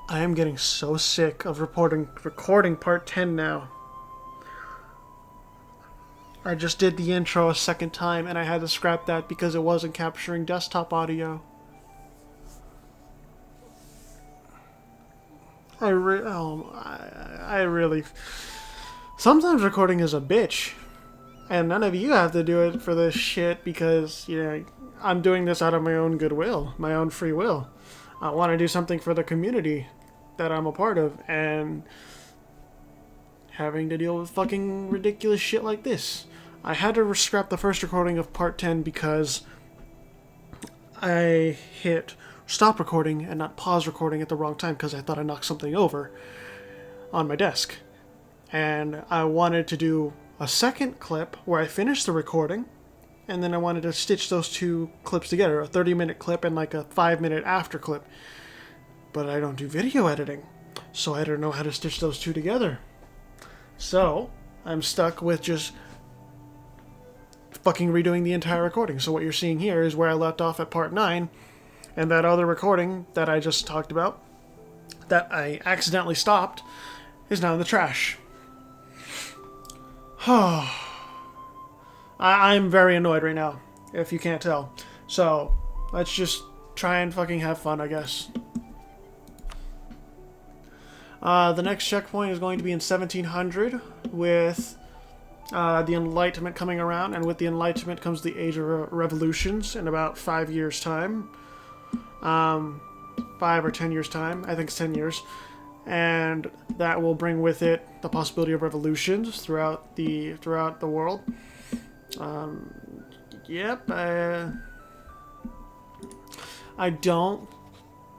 I am getting so sick of recording part 10 now. I just did the intro a second time and I had to scrap that because it wasn't capturing desktop audio. I really. Sometimes recording is a bitch, and none of you have to do it for this shit because, I'm doing this out of my own goodwill, my own free will. I want to do something for the community that I'm a part of, and having to deal with fucking ridiculous shit like this. I had to scrap the first recording of part 10 because I hit stop recording and not pause recording at the wrong time because I thought I knocked something over on my desk. And I wanted to do a second clip where I finished the recording, and then I wanted to stitch those two clips together, a 30-minute clip and like a 5-minute after clip. But I don't do video editing, so I don't know how to stitch those two together. So I'm stuck with just fucking redoing the entire recording. So what you're seeing here is where I left off at part 9, and that other recording that I just talked about, that I accidentally stopped, is now in the trash. I'm very annoyed right now, if you can't tell. So, let's just try and fucking have fun, I guess. The next checkpoint is going to be in 1700 with the Enlightenment coming around, and with the Enlightenment comes the Age of Revolutions in about 5 years' time. 5 or 10 years' time. I think it's 10 years. And that will bring with it the possibility of revolutions throughout the world. Yep. I don't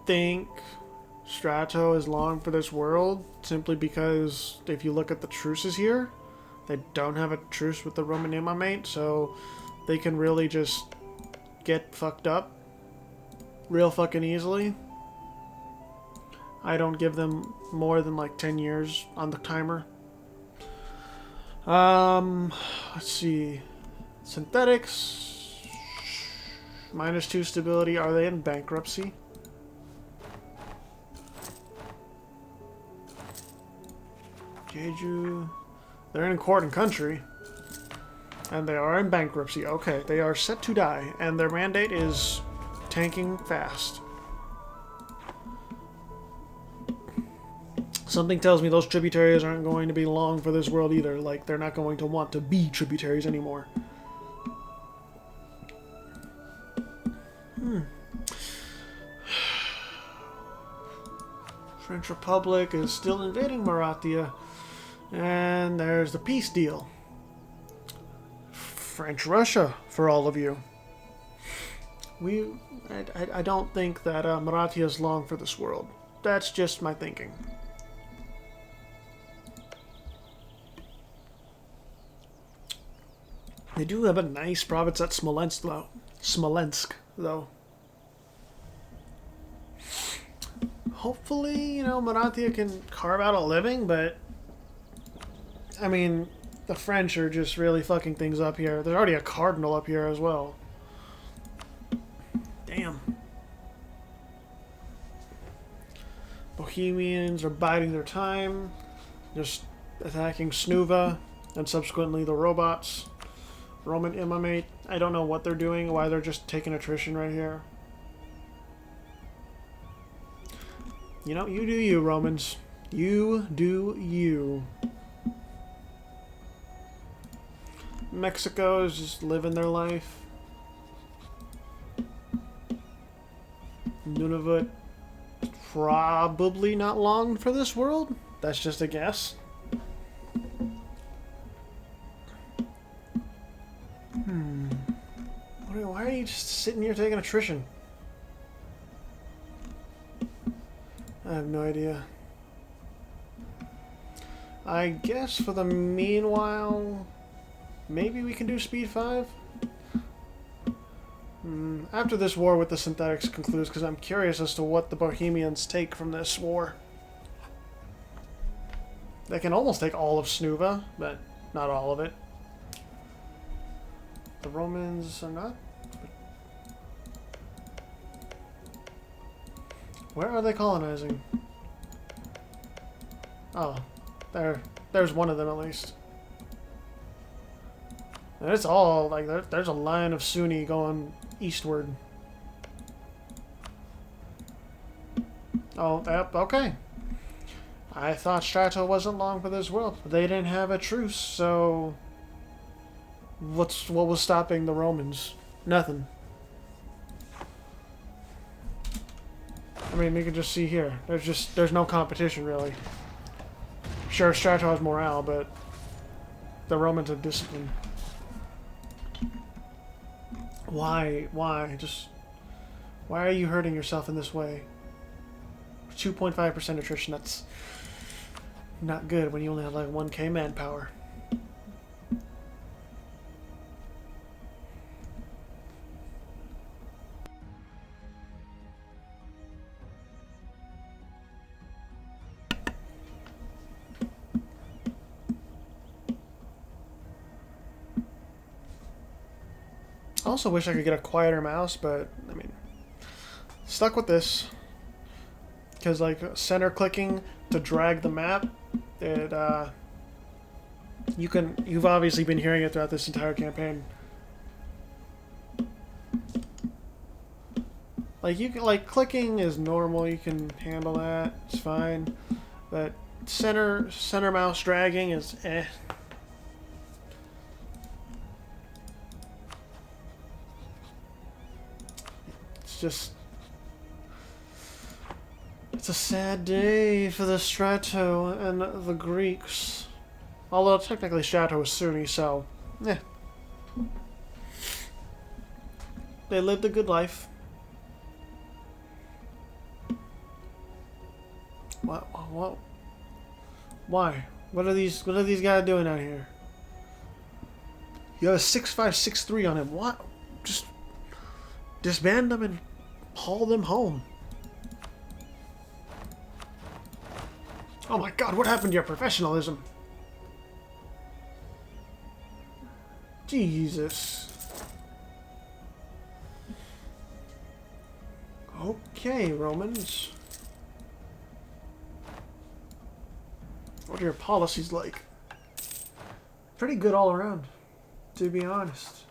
think Strato is long for this world, simply because if you look at the truces here, they don't have a truce with the Roman Imamate, so they can really just get fucked up real fucking easily. I don't give them more than like 10 years on the timer. Let's see. Synthetics. -2 stability. Are they in bankruptcy? Jeju. They're in court and country. And they are in bankruptcy. Okay, they are set to die. And their mandate is tanking fast. Something tells me those tributaries aren't going to be long for this world either. Like, they're not going to want to be tributaries anymore. French Republic is still invading Marathia. And there's the peace deal. French Russia, for all of you. I don't think that Marathia is long for this world. That's just my thinking. They do have a nice province at Smolensk, though. Hopefully, Marathia can carve out a living, but I mean, the French are just really fucking things up here. There's already a cardinal up here as well. Damn. Bohemians are biding their time, just attacking Snuva, and subsequently the robots. Roman Imamate, I don't know what they're doing, why they're just taking attrition right here. You do you, Romans. You do you. Mexico is just living their life. Nunavut, probably not long for this world. That's just a guess. Why are you just sitting here taking attrition? I have no idea. I guess for the meanwhile, maybe we can do speed 5? After this war with the synthetics concludes, because I'm curious as to what the Bohemians take from this war. They can almost take all of Snuva, but not all of it. The Romans are not. Where are they colonizing? Oh, there's one of them at least. And it's all like there's a line of Sunni going eastward. Oh, yep, okay. I thought Strato wasn't long for this world. They didn't have a truce, so what was stopping the Romans? Nothing. I mean, you can just see here. There's no competition really. Sure, Strato has morale, but the Romans have discipline. Why? Why? Just why are you hurting yourself in this way? 2.5% attrition. That's not good when you only have like 1k manpower. I also wish I could get a quieter mouse, but I mean, stuck with this. Because like center clicking to drag the map, you've obviously been hearing it throughout this entire campaign. Like clicking is normal, you can handle that, it's fine. But center mouse dragging is eh. It's just, it's a sad day for the Strato and the Greeks. Although technically Strato is Sunni, so yeah. They lived a good life. What? Why? What are these guys doing out here? You have a 6563 on him. What? Just disband them and haul them home. Oh my god, what happened to your professionalism? Jesus. Okay, Romans. What are your policies like? Pretty good all around, to be honest.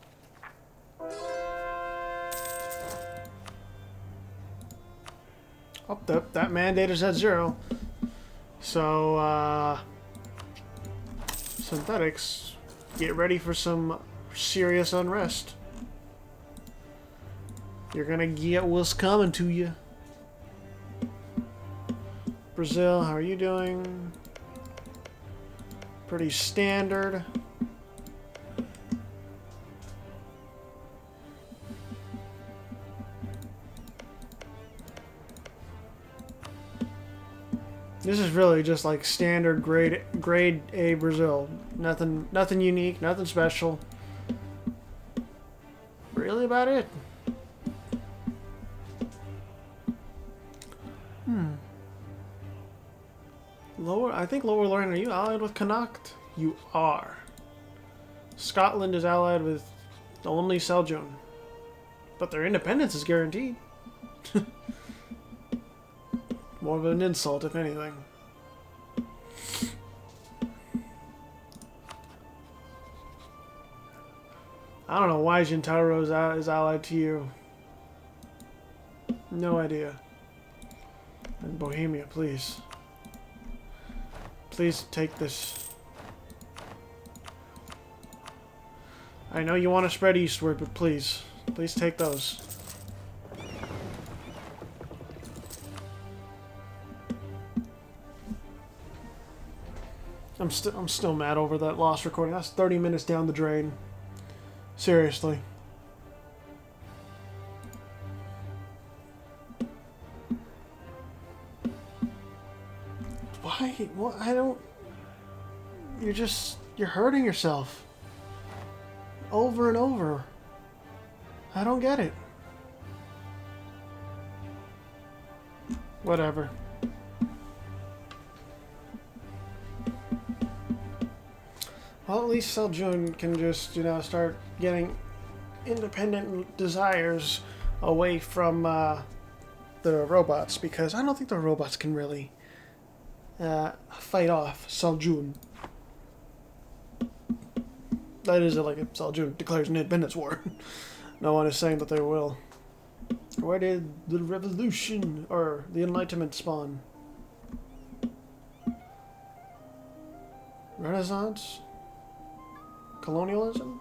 Oh, that mandate is at 0. So, synthetics, get ready for some serious unrest. You're gonna get what's coming to you. Brazil, how are you doing? Pretty standard. This is really just like standard grade A Brazil. Nothing unique, nothing special. Really about it. I think Lower Lorraine, are you allied with Connacht? You are. Scotland is allied with only Seljoun. But their independence is guaranteed. More of an insult, if anything. I don't know why Gintaro is allied to you. No idea. And Bohemia, please. Please take this. I know you want to spread eastward, but please. Please take those. I'm still mad over that lost recording. That's 30 minutes down the drain. Seriously. Why? What? I don't... You're hurting yourself. Over and over. I don't get it. Whatever. Well, at least Seljoun can just, start getting independent desires away from the robots, because I don't think the robots can really fight off Seljun. That is like if Seljun declares an independence war. No one is saying that they will. Where did the revolution or the Enlightenment spawn? Renaissance? Colonialism?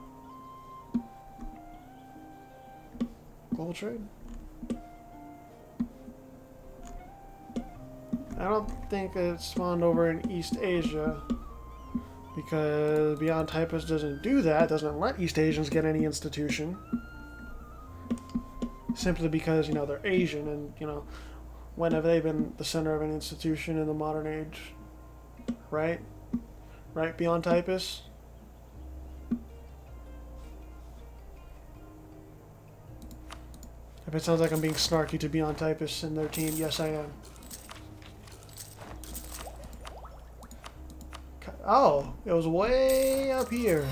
Global trade? I don't think it spawned over in East Asia because Beyond Typist doesn't do that, doesn't let East Asians get any institution. Simply because, you know, they're Asian and, you know, when have they been the center of an institution in the modern age? Right? Right, Beyond Typist? If it sounds like I'm being snarky to Beyond Typists and their team, yes I am. Oh, it was way up here.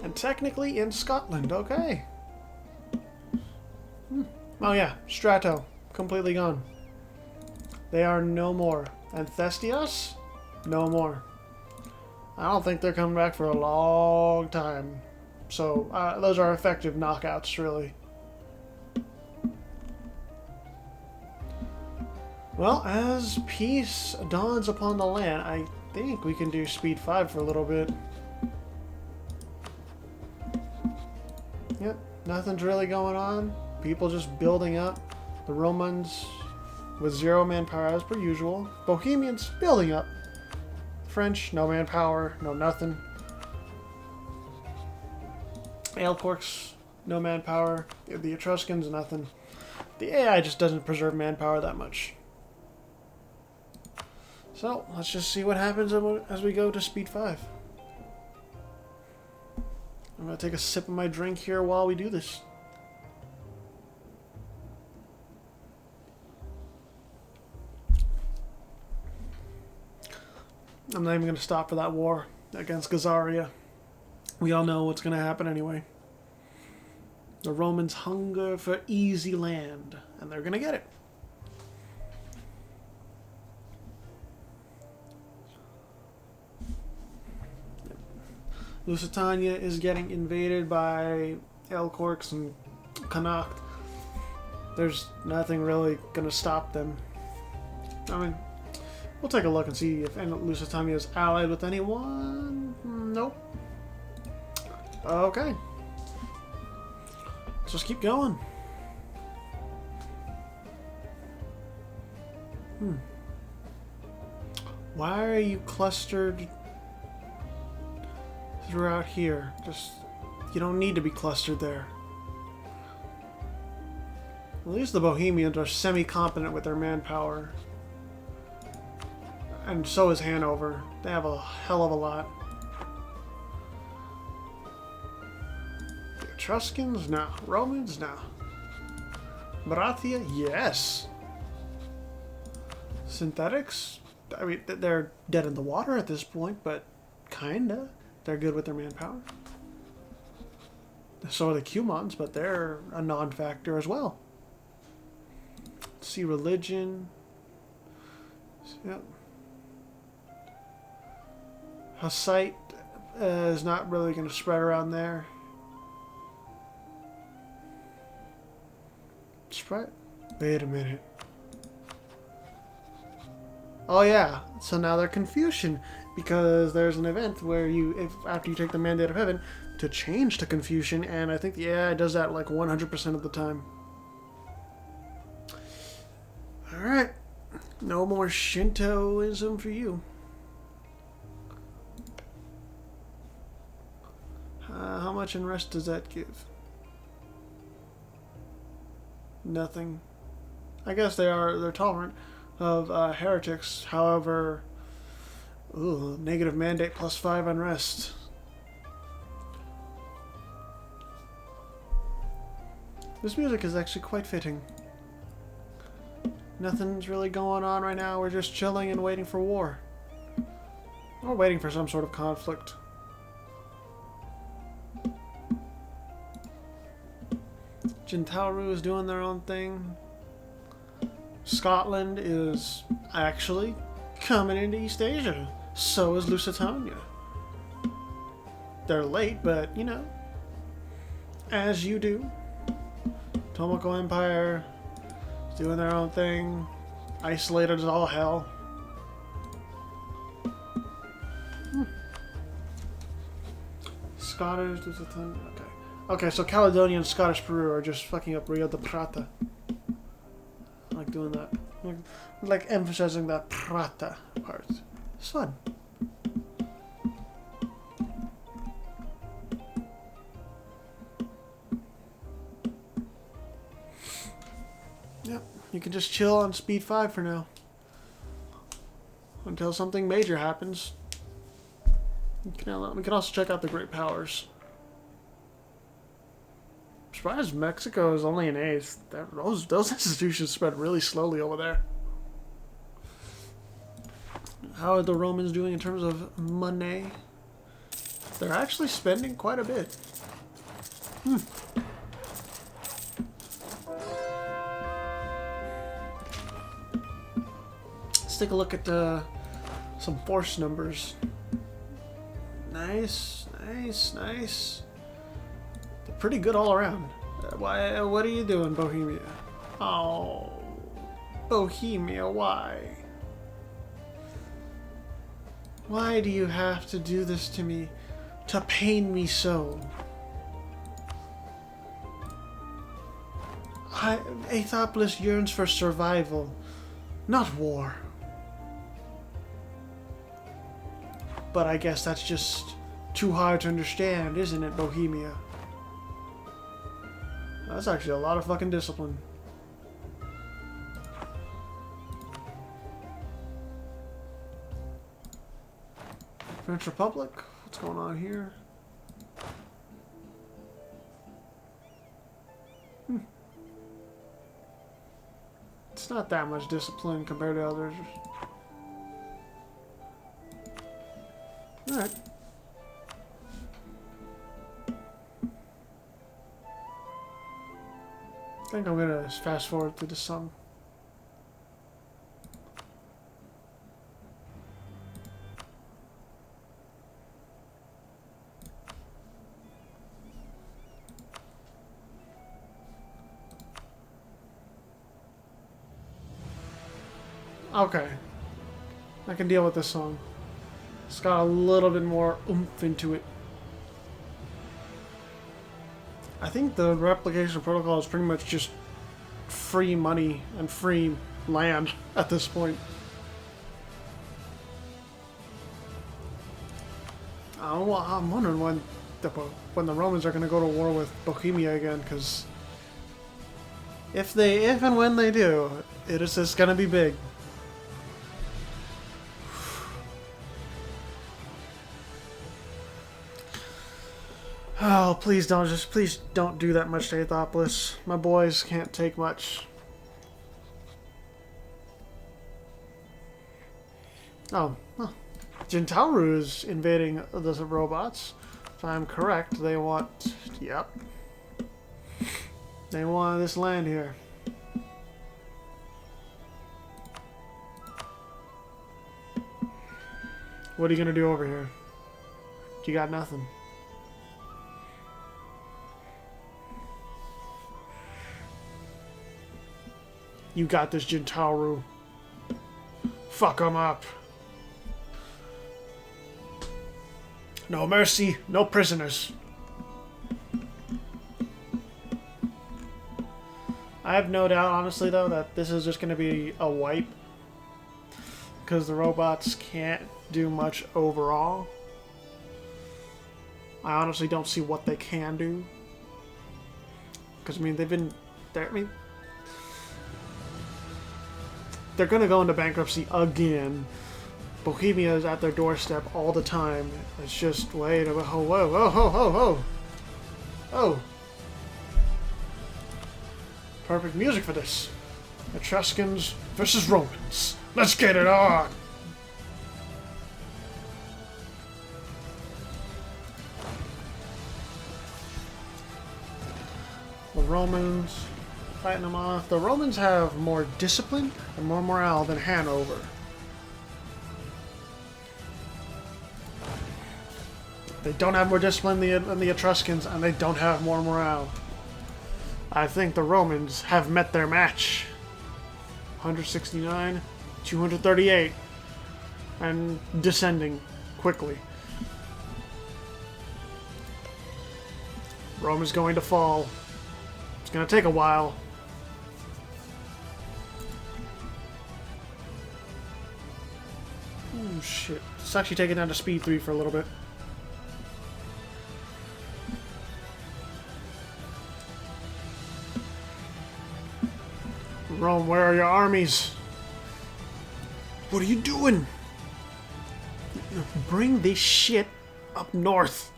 And technically in Scotland, okay. Oh yeah, Strato, completely gone. They are no more. And Thestios? No more. I don't think they're coming back for a long time. So, those are effective knockouts, really. Well, as peace dawns upon the land, I think we can do speed 5 for a little bit. Yep, nothing's really going on. People just building up. The Romans with 0 manpower as per usual. Bohemians building up. French, no manpower, no nothing. Aelcorks, no manpower. The Etruscans, nothing. The AI just doesn't preserve manpower that much. So, let's just see what happens as we go to speed 5. I'm going to take a sip of my drink here while we do this. I'm not even going to stop for that war against Gazaria. We all know what's going to happen anyway. The Romans hunger for easy land, and they're going to get it. Lusitania is getting invaded by Aelcorks and Connacht. There's nothing really going to stop them. I mean, we'll take a look and see if Lusitania is allied with anyone. Nope. Okay. Let's just keep going. Why are you clustered throughout here? Just, you don't need to be clustered there. At least the Bohemians are semi-competent with their manpower. And so is Hanover. They have a hell of a lot. The Etruscans? No. Romans? No. Marathia? Yes. Synthetics? I mean, they're dead in the water at this point, but kinda. They're good with their manpower. So are the Cumans, but they're a non-factor as well. Let's see, religion. Yep. Hussite is not really going to spread around there. Spread? Wait a minute. Oh yeah, so now they're Confucian because there's an event where you, after you take the Mandate of Heaven, to change to Confucian, and I think the AI does that like 100% of the time. Alright, no more Shintoism for you. How much in rest does that give? Nothing. I guess they're tolerant of heretics. However, negative mandate plus 5 unrest. This music is actually quite fitting. Nothing's really going on right now. We're just chilling and waiting for war. Or waiting for some sort of conflict. Jintauru is doing their own thing. Scotland is actually coming into East Asia. So is Lusitania. They're late, but you know, as you do. Tomoko Empire is doing their own thing, isolated as all hell. Scottish, Lusitania, okay. Okay, so Caledonia and Scottish Peru are just fucking up Rio de Prata. I like doing that. I like emphasizing that Prata part. It's fun. Yep, you can just chill on speed 5 for now. Until something major happens. We can also check out the Great Powers. I'm surprised Mexico is only an 8th. Those institutions spread really slowly over there. How are the Romans doing in terms of money? They're actually spending quite a bit. Let's take a look at some force numbers. Nice, nice, nice. They're pretty good all around. Why? What are you doing, Bohemia? Oh, Bohemia, why? Why do you have to do this to me? To pain me so? Aethopolis yearns for survival, not war. But I guess that's just too hard to understand, isn't it, Bohemia? That's actually a lot of fucking discipline. French Republic? What's going on here? It's not that much discipline compared to others. Alright. I think I'm gonna fast forward through the sun. Okay. I can deal with this song. It's got a little bit more oomph into it. I think the replication protocol is pretty much just free money and free land at this point. I'm wondering when the Romans are going to go to war with Bohemia again, because if and when they do, it is just going to be big. Oh, please don't do that much to Aethopolis. My boys can't take much. Oh, huh. Jintao is invading the robots. If I'm correct, they want... Yep. They want this land here. What are you gonna do over here? You got nothing. You got this, Jintao. Fuck them up. No mercy, no prisoners. I have no doubt, honestly, though, that this is just going to be a wipe. Because the robots can't do much overall. I honestly don't see what they can do. Because, I mean, they've been... they're going to go into bankruptcy again. Bohemia is at their doorstep all the time. It's just, wait, oh, whoa, whoa, whoa, whoa, whoa. Oh. Perfect music for this. Etruscans versus Romans. Let's get it on! The Romans fighting them off. The Romans have more discipline and more morale than Hanover. They don't have more discipline than the Etruscans, and they don't have more morale. I think the Romans have met their match. 169, 238, and descending quickly. Rome is going to fall. It's going to take a while. Oh shit. It's actually taking down to speed 3 for a little bit. Rome, where are your armies? What are you doing? Bring this shit up north.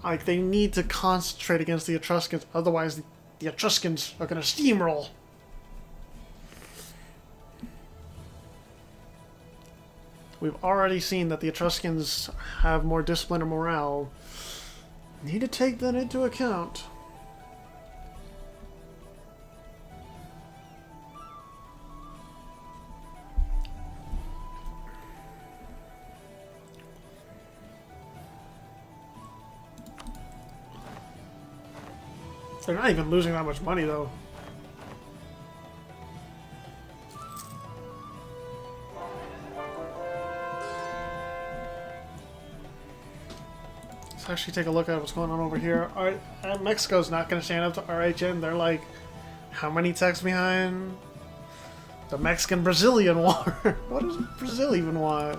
Like, they need to concentrate against the Etruscans, otherwise the Etruscans are going to steamroll. We've already seen that the Etruscans have more discipline and morale. Need to take that into account. They're not even losing that much money, though. Let's actually take a look at what's going on over here. Mexico's not going to stand up to RHN. They're like, how many techs behind? The Mexican-Brazilian War. What does Brazil even want?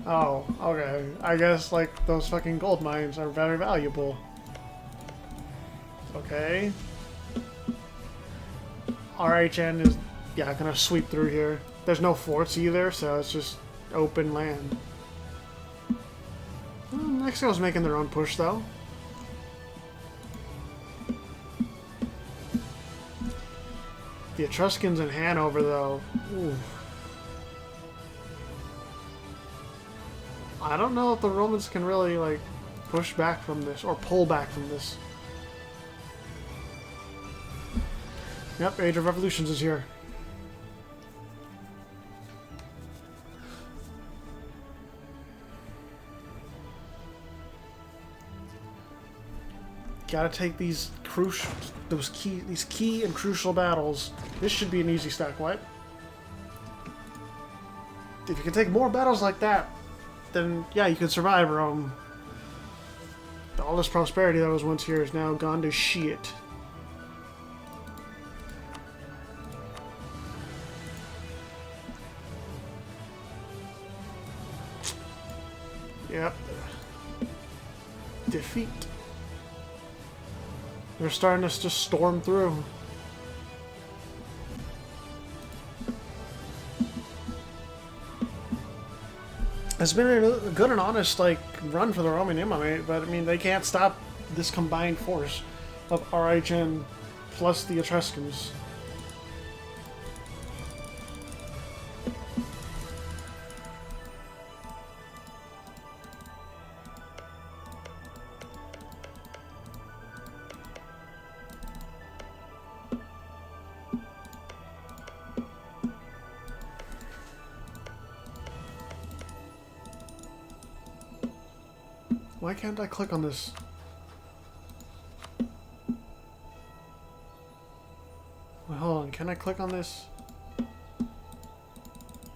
Oh, okay. I guess, like, those fucking gold mines are very valuable. Okay. RHN is, yeah, gonna sweep through here. There's no forts either, so it's just open land. Mexico's making their own push, though. The Etruscans in Hanover, though. Ooh. I don't know if the Romans can really, like, push back from this, or pull back from this. Yep, Age of Revolutions is here. Gotta take these key and crucial battles. This should be an easy stack wipe. If you can take more battles like that, then yeah, you can survive Rome. All this prosperity that was once here is now gone to shit. Yep. Defeat. They're starting to just storm through. It's been a good and honest, like, run for the Roman Empire, but I mean, they can't stop this combined force of RHN plus the Etruscans. Why can't I click on this? Wait, hold on. Can I click on this?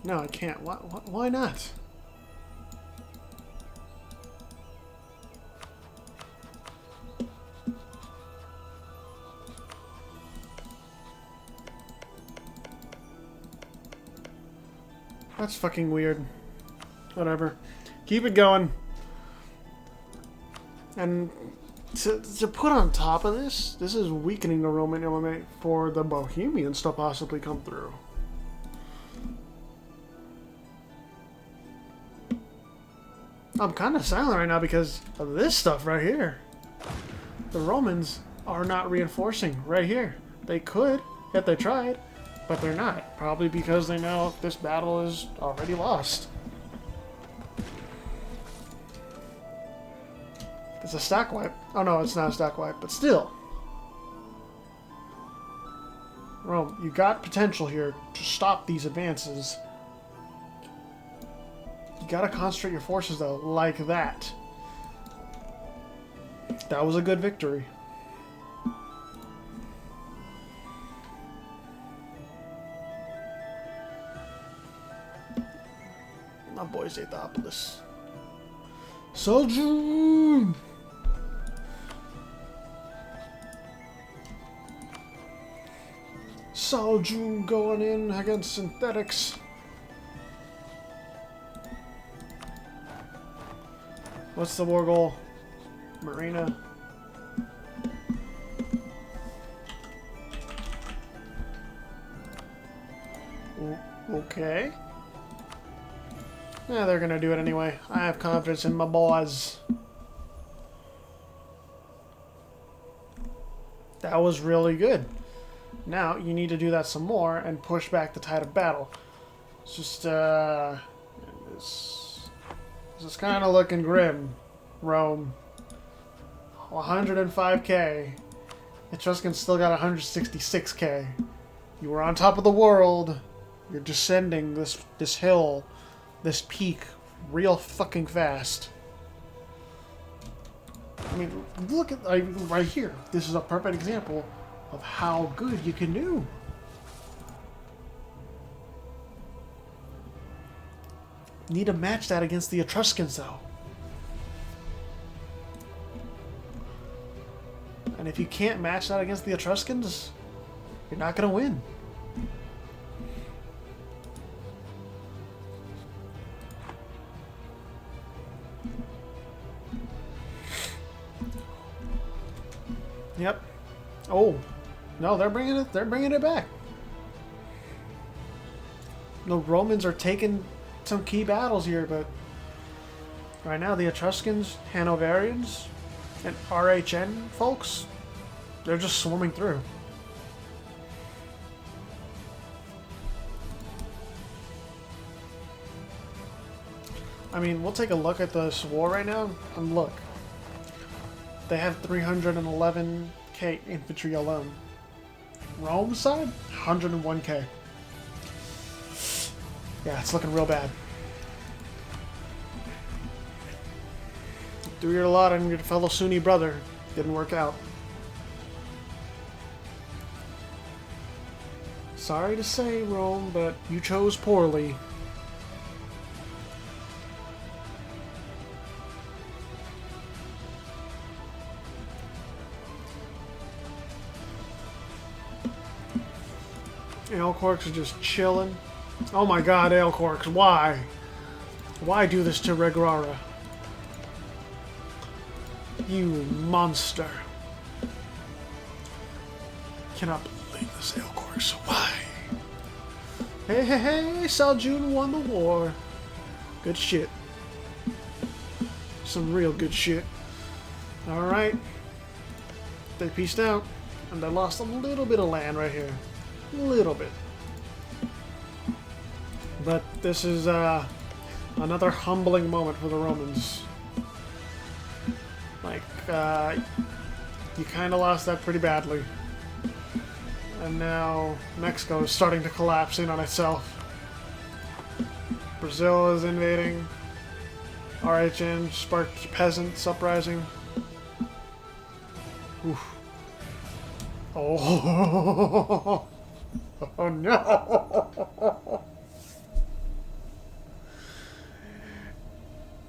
No, I can't. Why not? That's fucking weird. Whatever. Keep it going. And to put on top of this, this is weakening the Roman element for the Bohemians to possibly come through. I'm kind of silent right now because of this stuff right here. The Romans are not reinforcing right here. They could if they tried, but they're not. Probably because they know this battle is already lost. It's a stack wipe. Oh no, it's not a stack wipe, but still. Rome, you got potential here to stop these advances. You gotta concentrate your forces though, like that. That was a good victory. My boy's Aethopolis. Seljun! Seljun going in against synthetics. What's the war goal? Marina. Okay. Yeah, they're gonna do it anyway. I have confidence in my boys. That was really good. Now, you need to do that some more and push back the tide of battle. It's just, this is kind of looking grim, Rome. 105k. Etruscans still got 166k. You were on top of the world. You're descending this hill, this peak, real fucking fast. I mean, look at right here. This is a perfect example of how good you can do. Need to match that against the Etruscans, though. And if you can't match that against the Etruscans, you're not going to win. Yep. Oh, no, they're bringing it. They're bringing it back. The Romans are taking some key battles here, but right now the Etruscans, Hanoverians, and RHN folks, they're just swarming through. I mean, we'll take a look at this war right now, and look. They have 311k infantry alone. Rome's side, 101k. Yeah, it's looking real bad. Threw your lot on your fellow Sunni brother. Didn't work out. Sorry to say, Rome, but you chose poorly. Aelcorks are just chilling. Oh my god, Aelcorks, why? Why do this to Regrara? You monster. Cannot believe this, Aelcorks. Why? Hey, hey, hey, Seljun won the war. Good shit. Some real good shit. Alright. They peaced out. And they lost a little bit of land right here. A little bit. But this is another humbling moment for the Romans. Like, you kind of lost that pretty badly. And now Mexico is starting to collapse in on itself. Brazil is invading. RHN sparked peasants uprising. Oof. Oh. Oh no!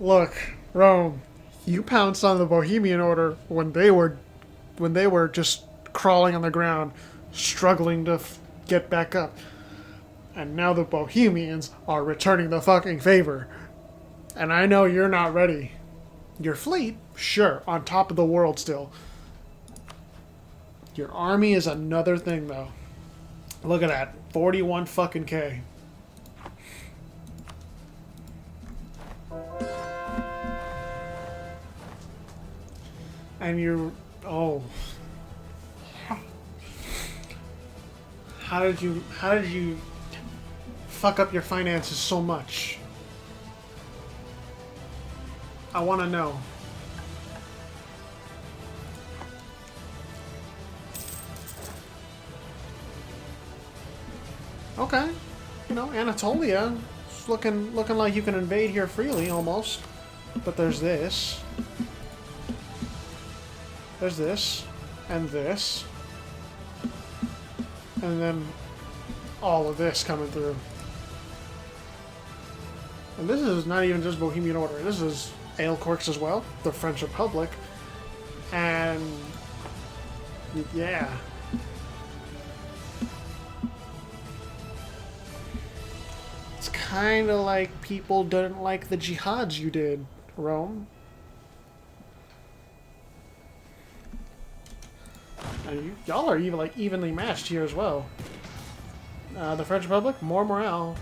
Look, Rome, you pounced on the Bohemian Order when they were just crawling on the ground, struggling to get back up. And now the Bohemians are returning the fucking favor. And I know you're not ready. Your fleet, sure, on top of the world still. Your army is another thing, though. Look at that. 41 fucking K. And you're... Oh. How did you fuck up your finances so much? I want to know. Okay. You know, Anatolia. It's looking like you can invade here freely, almost. But there's this. There's this. And this. And then all of this coming through. And this is not even just Bohemian Order. This is Aelcorks as well, the French Republic. And yeah. It's kind of like people didn't like the jihads you did, Rome. And y'all are even like evenly matched here as well. The French Republic, more morale,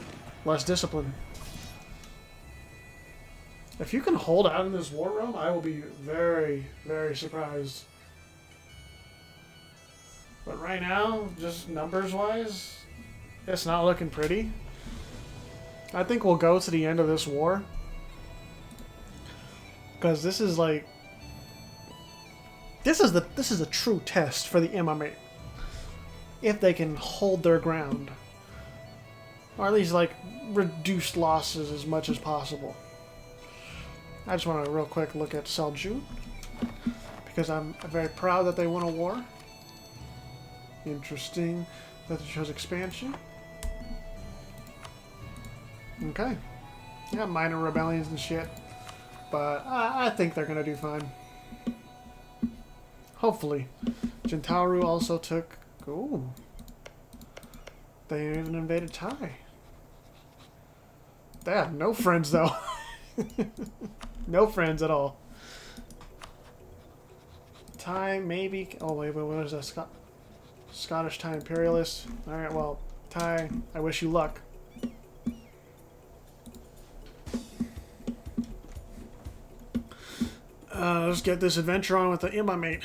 less discipline. If you can hold out in this war, Rome, I will be very, very surprised. But right now, just numbers-wise, it's not looking pretty. I think we'll go to the end of this war. Because this is like... This is a true test for the Imamate. If they can hold their ground. Or at least, like, reduce losses as much as possible. I just want to real quick look at Seljuk. Because I'm very proud that they won a war. Interesting that it shows expansion. Okay. Yeah, minor rebellions and shit. But I think they're going to do fine. Hopefully. Jentauru also took... Ooh. They even invaded Tai. They have no friends, though. No friends at all. Tai, maybe... Oh, wait, what is that? Scottish Tai Imperialist. Alright, well, Tai, I wish you luck. Let's get this adventure on with the Imamate.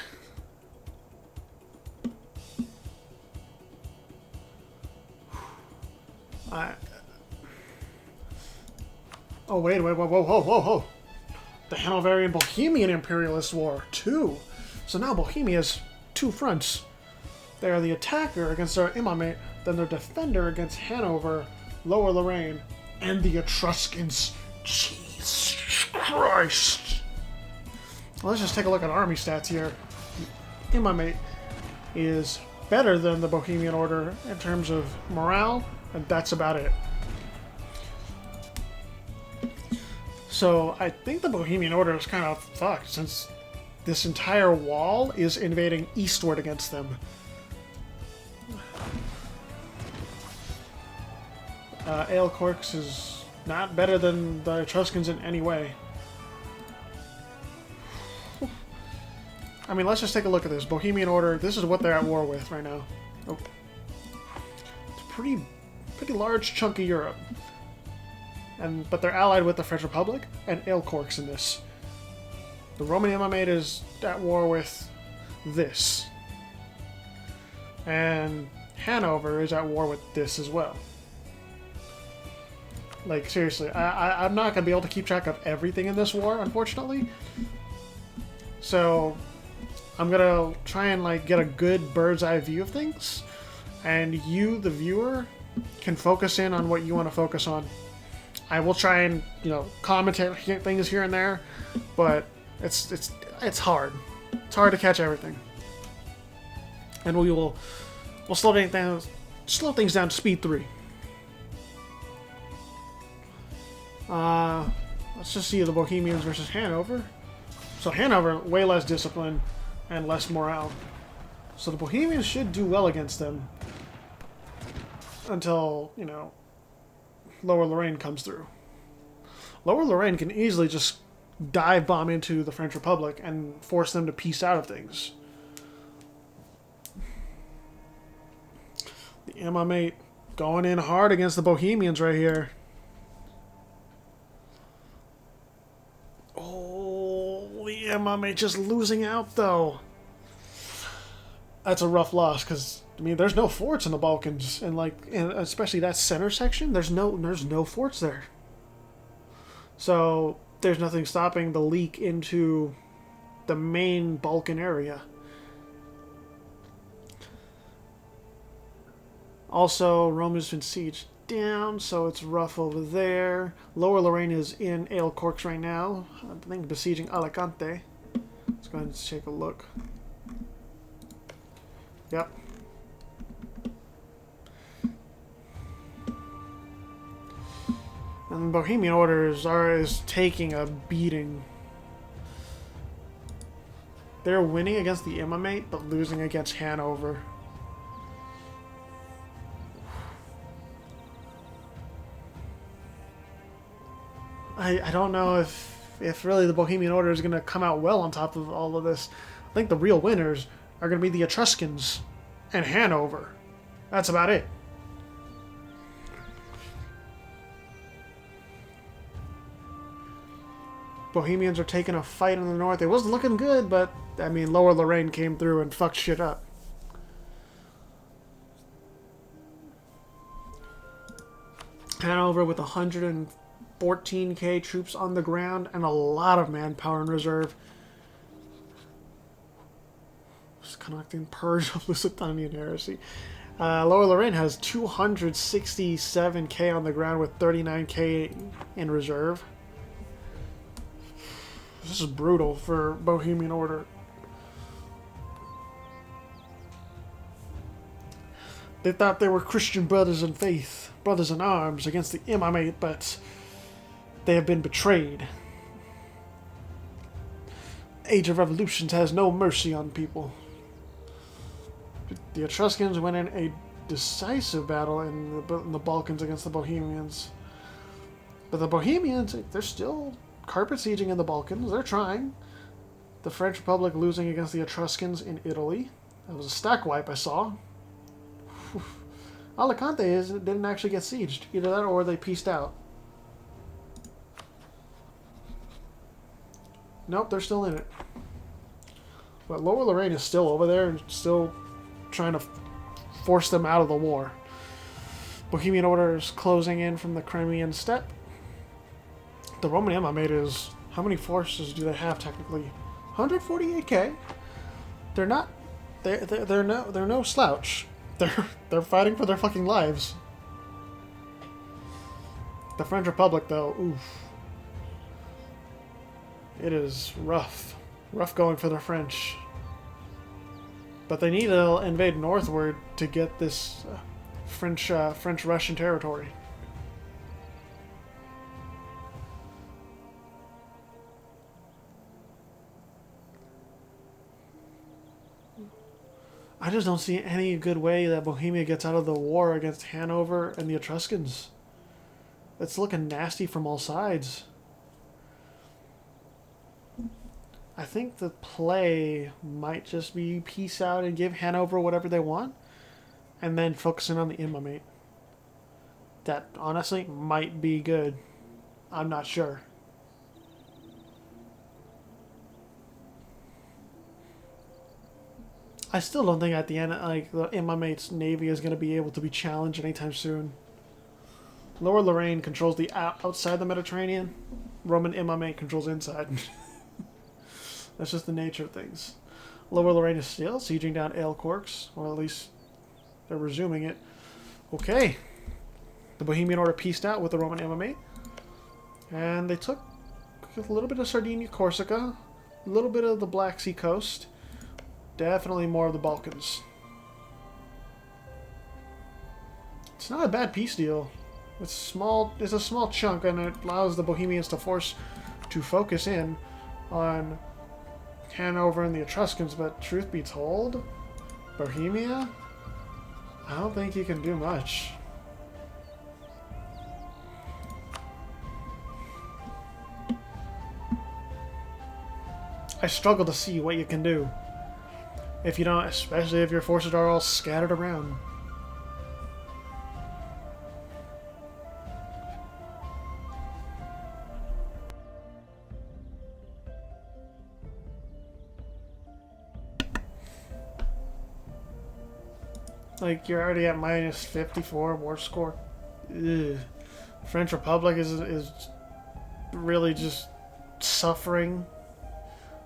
Oh, wait, whoa. The Hanoverian Bohemian Imperialist War, 2. So now Bohemia has 2 fronts. They are the attacker against their Imamate, then their defender against Hanover, Lower Lorraine, and the Etruscans. Jesus Christ! Well, let's just take a look at army stats here. Imamate is better than the Bohemian Order in terms of morale, and that's about it. So I think the Bohemian Order is kind of fucked since this entire wall is invading eastward against them. Aelcorks is not better than the Etruscans in any way. I mean, let's just take a look at this. Bohemian Order, this is what they're at war with right now. Oh. It's a pretty large chunk of Europe. But they're allied with the French Republic and Aelcorks in this. The Roman Imamate is at war with this. And Hanover is at war with this as well. Like, seriously, I'm not going to be able to keep track of everything in this war, unfortunately. So, I'm going to try and, like, get a good bird's eye view of things. And you, the viewer, can focus in on what you want to focus on. I will try and, commentate things here and there, but it's hard. It's hard to catch everything. And we'll slow things down to speed 3. Let's just see the Bohemians versus Hanover. So Hanover, way less discipline and less morale. So the Bohemians should do well against them until, Lower Lorraine comes through. Lower Lorraine can easily just dive bomb into the French Republic and force them to peace out of things. The Imamate going in hard against the Bohemians right here. Oh, the Imamate just losing out though. That's a rough loss because there's no forts in the Balkans, and especially that center section. There's no forts there. So there's nothing stopping the leak into the main Balkan area. Also, Rome has been sieged down, so it's rough over there. Lower Lorraine is in Ale Corks right now. I think besieging Alicante. Let's go ahead and take a look. Yep. And Bohemian Order is taking a beating. They're winning against the Imamate, but losing against Hanover. I don't know if really the Bohemian Order is going to come out well on top of all of this. I think the real winners are going to be the Etruscans and Hanover. That's about it. Bohemians are taking a fight in the north. It wasn't looking good, but, I mean, Lower Lorraine came through and fucked shit up. Hanover with 114k troops on the ground and a lot of manpower in reserve. Just connecting Purge of Lusitanian heresy. Lower Lorraine has 267k on the ground with 39k in reserve. This is brutal for Bohemian Order. They thought they were Christian brothers in faith, brothers in arms against the Imamate, but they have been betrayed. Age of Revolutions has no mercy on people. The Etruscans went in a decisive battle in the Balkans against the Bohemians. But the Bohemians, they're still carpet sieging in the Balkans. They're trying. The French Republic losing against the Etruscans in Italy. That was a stack wipe I saw. Alicante didn't actually get sieged. Either that or they pieced out. Nope, they're still in it. But Lower Lorraine is still over there and still trying to force them out of the war. Bohemian Order is closing in from the Crimean Steppe. The Roman Imamate is... How many forces do they have technically? 148k. They're not... They're no slouch. They're fighting for their fucking lives. The French Republic, though, oof. It is rough. Rough going for the French. But they need to invade northward to get this French-Russian territory. I just don't see any good way that Bohemia gets out of the war against Hanover and the Etruscans. It's looking nasty from all sides. I think the play might just be peace out and give Hanover whatever they want, and then focusing on the Imamate. That, honestly, might be good. I'm not sure. I still don't think at the end, like, the Imamate's navy is going to be able to be challenged anytime soon. Lower Lorraine controls the outside the Mediterranean. Roman Imamate controls inside. That's just the nature of things. Lower Lorraine is still sieging down Ale Corks, or at least they're resuming it. Okay. The Bohemian Order pieced out with the Roman Imamate. And they took a little bit of Sardinia, Corsica, a little bit of the Black Sea coast. Definitely more of the Balkans. It's not a bad peace deal. It's small. It's a small chunk, and it allows the Bohemians to focus in on Hanover and the Etruscans. But truth be told, Bohemia, I don't think you can do much. I struggle to see what you can do. If you don't, especially if your forces are all scattered around. Like, you're already at minus 54 war score. Ugh. French Republic is really just suffering.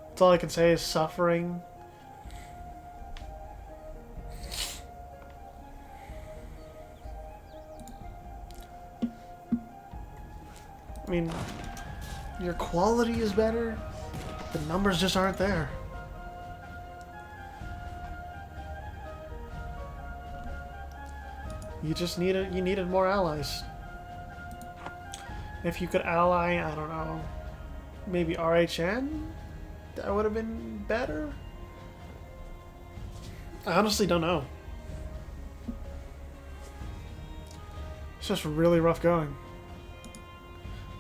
That's all I can say is suffering. mean, your quality is better. The numbers just aren't there. You just needed more allies. If you could ally, I don't know, maybe RHN, that would have been better. I honestly don't know. It's just really rough going.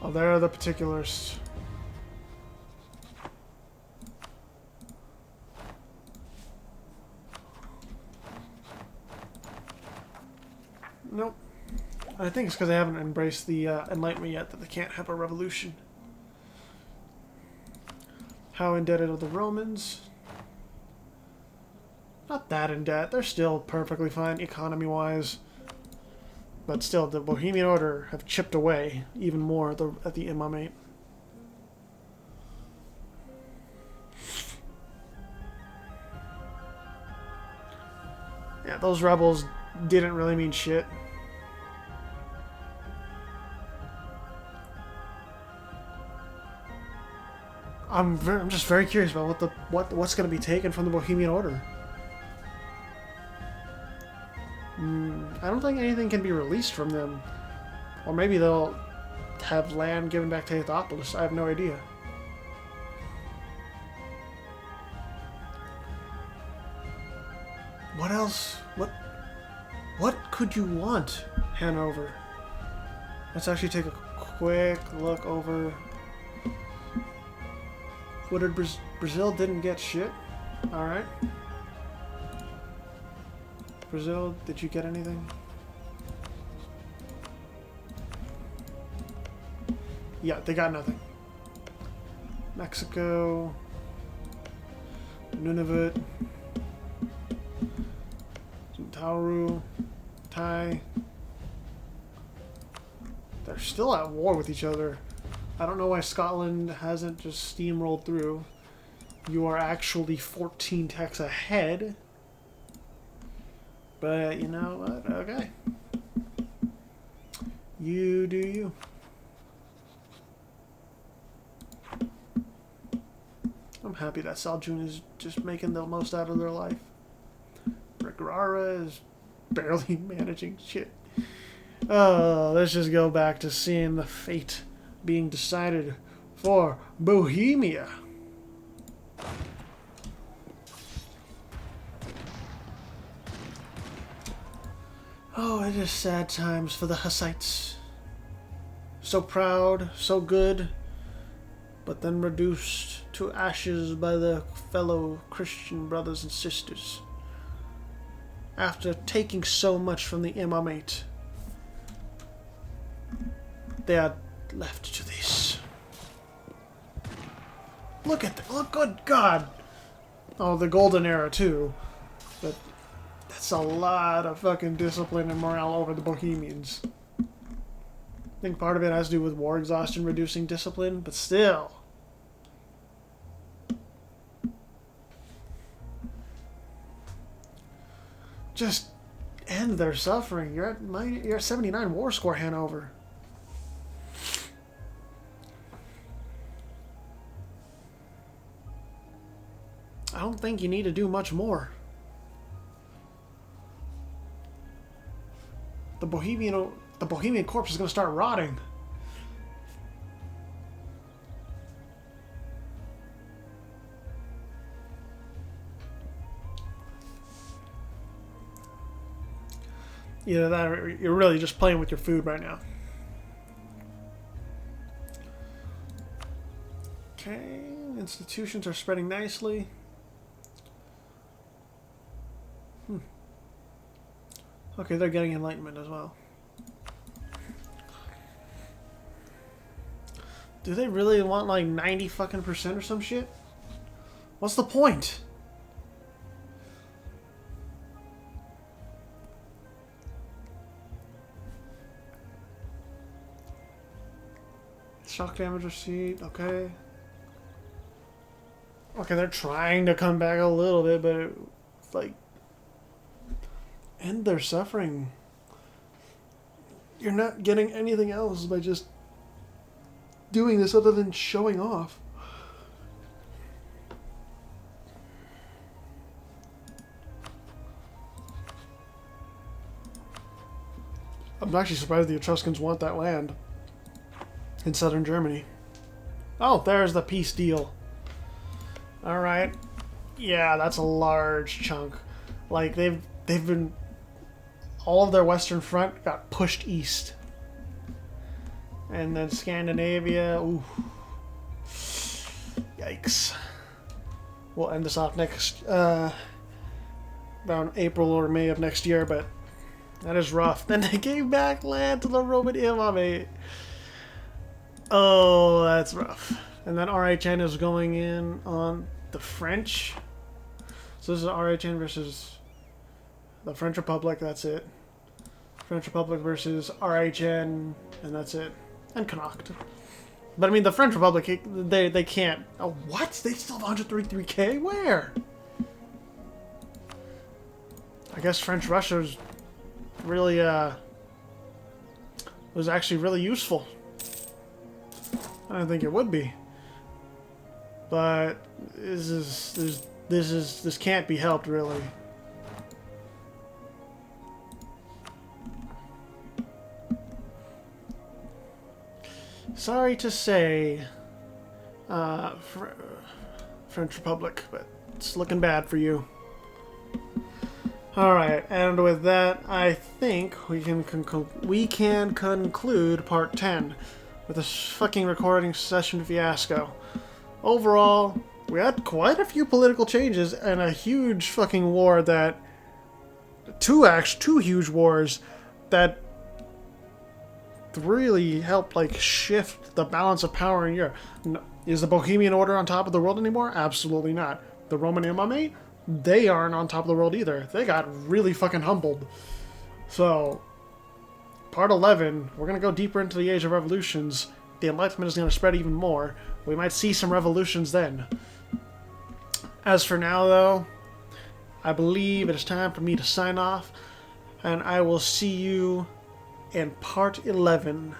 Oh, there are the particulars. Nope. I think it's because they haven't embraced the Enlightenment yet that they can't have a revolution. How indebted are the Romans? Not that in debt. They're still perfectly fine economy-wise. But still, the Bohemian Order have chipped away even more at the Imamate. Yeah, those rebels didn't really mean shit. I'm just very curious about what's going to be taken from the Bohemian Order. I don't think anything can be released from them, or maybe they'll have land given back to Aethopolis. I have no idea. What else? What could you want, Hanover? Let's actually take a quick look over. What did Brazil didn't get shit? Alright. Brazil, did you get anything? Yeah, they got nothing. Mexico. Nunavut. Tauru. Thai. They're still at war with each other. I don't know why Scotland hasn't just steamrolled through. You are actually 14 techs ahead. But you know what? Okay. You do you. I'm happy that Saljun is just making the most out of their life. Regrara is barely managing shit. Oh, let's just go back to seeing the fate being decided for Bohemia. Oh, it is sad times for the Hussites. So proud, so good, but then reduced to ashes by their fellow Christian brothers and sisters. After taking so much from the Imamate, they are left to this. Look at that. Look, good God. Oh, the Golden Era, too. But that's a lot of fucking discipline and morale over the Bohemians. I think part of it has to do with war exhaustion reducing discipline, but still. Just end their suffering. You're at 79 war score, Hanover. I don't think you need to do much more. The Bohemian corpse is going to start rotting. Either that or you're really just playing with your food right now. Okay, institutions are spreading nicely. Okay, they're getting enlightenment as well. Do they really want like 90 fucking % or some shit? What's the point? Shock damage receipt, okay. Okay, they're trying to come back a little bit, but it's like end their suffering. You're not getting anything else by just doing this other than showing off. I'm actually surprised the Etruscans want that land in southern Germany. Oh, there's the peace deal. Alright. Yeah, that's a large chunk. Like, they've been... All of their western front got pushed east. And then Scandinavia... Ooh. Yikes. We'll end this off next... around April or May of next year, but... That is rough. Then they gave back land to the Roman Imamate. Oh, that's rough. And then RHN is going in on the French. So this is RHN versus the French Republic. That's it. French Republic versus RHN, and that's it. And Connacht. But I mean, the French Republic, they can't. Oh, what? They still have 133k? Where? I guess French Russia's really was actually really useful. I don't think it would be, but this can't be helped really. Sorry to say, French Republic, but it's looking bad for you. Alright, and with that, I think we can conclude part 10 with this fucking recording session fiasco. Overall, we had quite a few political changes and a huge fucking war that... Two huge wars that really helped, like, shift the balance of power in Europe. Is the Bohemian Order on top of the world anymore? Absolutely not. The Roman Imamate? They aren't on top of the world either. They got really fucking humbled. So, part 11, we're going to go deeper into the Age of Revolutions. The Enlightenment is going to spread even more. We might see some revolutions then. As for now, though, I believe it is time for me to sign off, and I will see you in part 11.